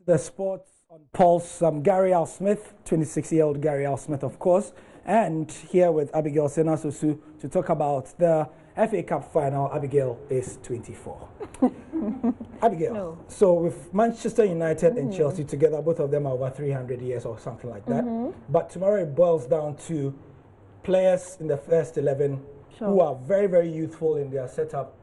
The sports on Pulse. Gary Al Smith, 26-year-old Gary Al Smith, of course, and here with Abigail Senasusu to talk about the FA Cup final. Abigail is 24. Abigail, no. So with Manchester United and Chelsea together, both of them are over 300 years or something like that. But tomorrow it boils down to players in the first 11 who are very, very youthful in their setup.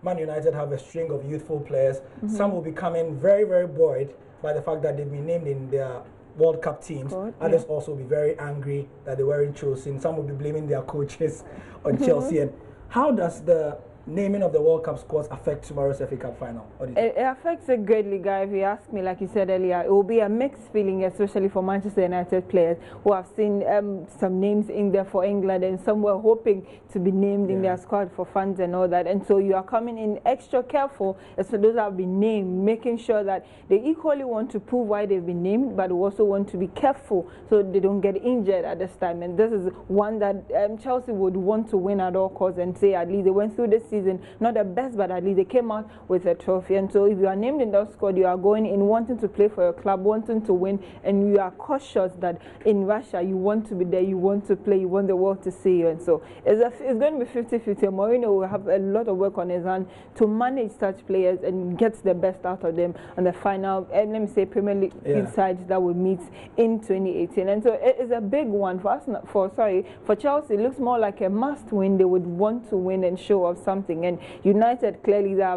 Man United have a string of youthful players. Some will be coming very, very buoyed by the fact that they've been named in their World Cup teams. Others also will be very angry that they weren't chosen. Some will be blaming their coaches on Chelsea. And how does the naming of the World Cup squads affect tomorrow's FA Cup final? It affects it greatly, Guy. If you ask me, like you said earlier, it will be a mixed feeling, especially for Manchester United players who have seen some names in there for England, and some were hoping to be named in their squad for fans and all that. And so you are coming in extra careful as for those that have been named, making sure that they equally want to prove why they've been named, but also want to be careful so they don't get injured at this time. And this is one that Chelsea would want to win at all costs and say at least they went through this season, not the best, but at least they came out with a trophy. And so if you are named in that squad, you are going in wanting to play for your club, wanting to win, and you are cautious that in Russia you want to be there, you want to play, you want the world to see you. And so it's going to be 50-50. Mourinho will have a lot of work on his hand to manage such players and get the best out of them on the final, let me say, Premier League sides that will meet in 2018. And so it is a big one for us. For Chelsea, it looks more like a must-win. They would want to win and show off something. And United, clearly, they are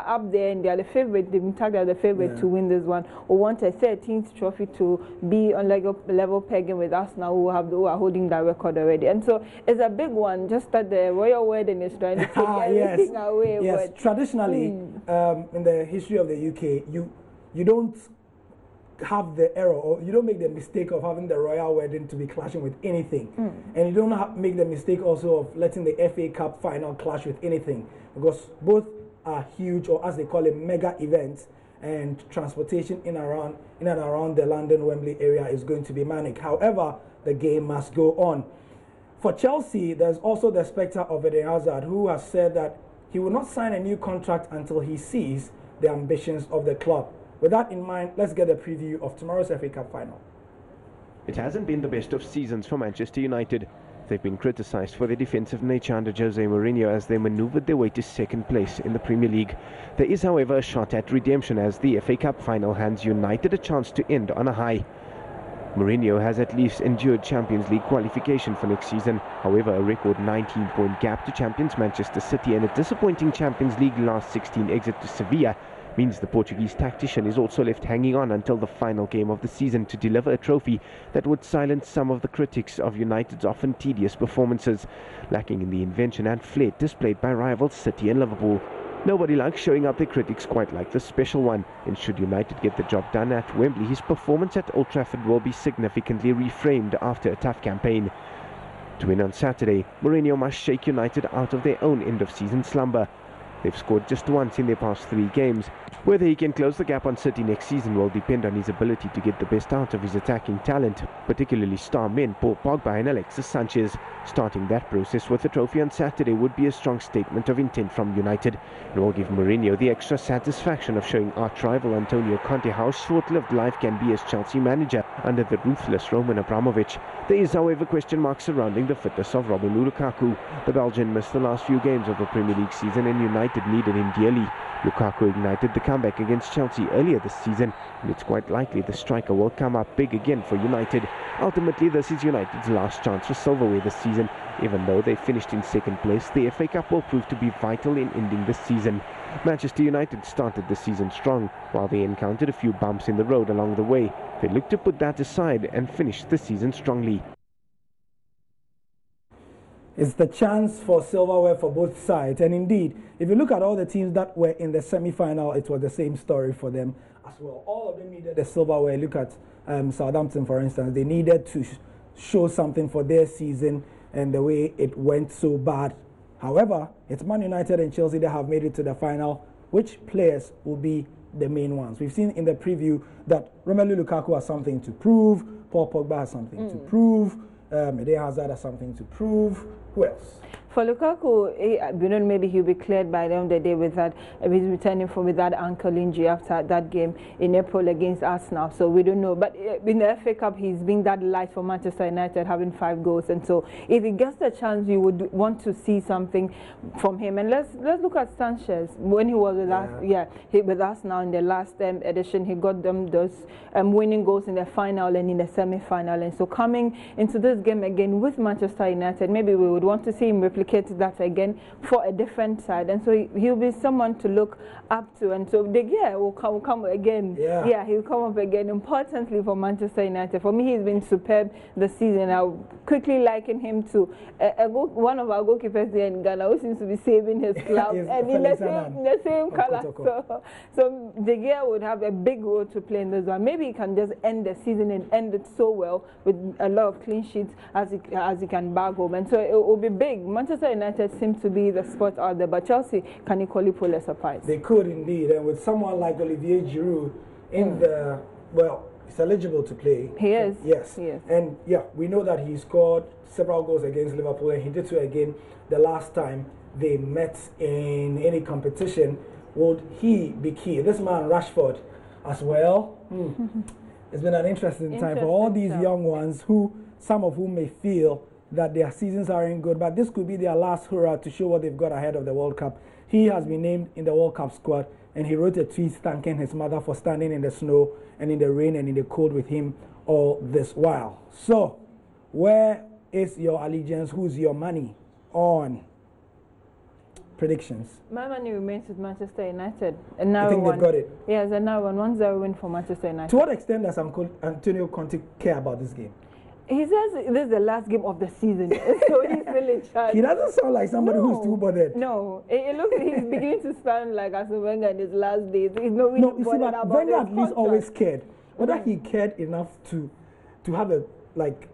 up there and they are the favorite. They've been tagged as the favorite to win this one. We want a 13th trophy to be on level pegging with Arsenal, who are holding that record already. And so it's a big one. Just that the royal wedding is trying to take everything away. Yes, traditionally, in the history of the UK, you don't have the error, or you don't make the mistake of having the royal wedding to be clashing with anything, and you don't make the mistake also of letting the FA Cup final clash with anything, because both are huge, or as they call it, mega events, and transportation in and around the London Wembley area is going to be manic. However, the game must go on. For Chelsea, there's also the spectre of Eden Hazard, who has said that he will not sign a new contract until he sees the ambitions of the club. With that in mind, let's get a preview of tomorrow's FA Cup final. It hasn't been the best of seasons for Manchester United. They've been criticised for their defensive nature under Jose Mourinho as they manoeuvred their way to second place in the Premier League. There is, however, a shot at redemption as the FA Cup final hands United a chance to end on a high. Mourinho has at least endured Champions League qualification for next season. However, a record 19-point gap to champions Manchester City and a disappointing Champions League last 16 exit to Sevilla means the Portuguese tactician is also left hanging on until the final game of the season to deliver a trophy that would silence some of the critics of United's often tedious performances, lacking in the invention and flair displayed by rivals City and Liverpool. Nobody likes showing up their critics quite like this special one, and should United get the job done at Wembley, his performance at Old Trafford will be significantly reframed after a tough campaign. To win on Saturday, Mourinho must shake United out of their own end-of-season slumber. They've scored just once in their past 3 games. Whether he can close the gap on City next season will depend on his ability to get the best out of his attacking talent, particularly star men Paul Pogba and Alexis Sanchez. Starting that process with a trophy on Saturday would be a strong statement of intent from United. It will give Mourinho the extra satisfaction of showing arch-rival Antonio Conte how short-lived life can be as Chelsea manager under the ruthless Roman Abramovich. There is, however, question marks surrounding the fitness of Romelu Lukaku. The Belgian missed the last few games of the Premier League season and United needed him dearly. Lukaku ignited the comeback against Chelsea earlier this season, and it's quite likely the striker will come up big again for United. Ultimately, this is United's last chance for silverware this season. Even though they finished in second place, the FA Cup will prove to be vital in ending this season. Manchester United started the season strong, while they encountered a few bumps in the road along the way. They look to put that aside and finish the season strongly. It's the chance for silverware for both sides. And indeed, if you look at all the teams that were in the semi-final, it was the same story for them as well. All of them needed the silverware. Look at Southampton, for instance. They needed to show something for their season and the way it went so bad. However, it's Man United and Chelsea that have made it to the final. Which players will be the main ones? We've seen in the preview that Romelu Lukaku has something to prove. Paul Pogba has something to prove. Eden Hazard has something to prove. Who else? For Lukaku, you know, maybe he'll be cleared by the end of the day with that. He's returning from with that ankle injury after that game in April against Arsenal. So we don't know. But in the FA Cup, he's been that light for Manchester United, having 5 goals. And so if he gets the chance, you would want to see something from him. And let's look at Sanchez. When he was with us, with us now in the last edition, he got them those winning goals in the final and in the semi-final. And so coming into this game again with Manchester United, maybe we would want to see him replicate that again for a different side. And so he'll be someone to look up to. And so De Gea will come again. Yeah, he'll come up again. Importantly for Manchester United, for me, he's been superb this season. I'll quickly liken him to one of our goalkeepers here in Ghana who seems to be saving his club and in the same color. So De Gea would have a big role to play in this one. Maybe he can just end the season and end it so well with a lot of clean sheets as he can bag home. And so it will be big. Manchester United seems to be the spot out there, but Chelsea can equally pull a surprise. They could indeed, and with someone like Olivier Giroud in the, well, he's eligible to play. He is. Yes. He is. And yeah, we know that he scored several goals against Liverpool, and he did so again the last time they met in any competition. Would he be key? This man, Rashford, as well. It's been an interesting time for all these young ones who, some of whom may feel that their seasons aren't good, but this could be their last hurrah to show what they've got ahead of the World Cup. He has been named in the World Cup squad, and he wrote a tweet thanking his mother for standing in the snow and in the rain and in the cold with him all this while. So, where is your allegiance? Who's your money on? Predictions. My money remains with Manchester United. I think they've got it? Yes, and now 1-0 win for Manchester United. To what extent does Antonio Conte care about this game? He says this is the last game of the season, so he's still in charge. He doesn't sound like somebody who's too bothered. No, it looks like he's beginning to sound like Arsene Wenger in his last days. He's not really bothered about Wenger at least always cared. Whether he cared enough to have a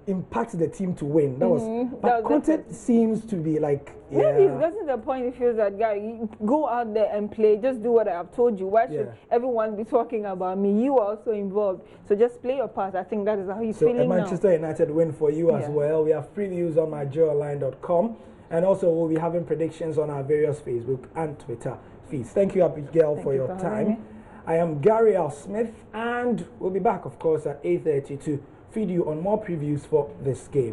impact the team to win. That was, but Conte seems to be like, maybe he's gotten to the point he feels that, guy, go out there and play. Just do what I have told you. Why should everyone be talking about me? You are also involved. So just play your part. I think that is how he's feeling now. So Manchester United win for you as well. We have previews on myjoyonline.com, and also we'll be having predictions on our various Facebook and Twitter feeds. Thank you, Abigail, for your time. I am Gary L. Smith, and we'll be back, of course, at 8:30 to feed you on more previews for this game.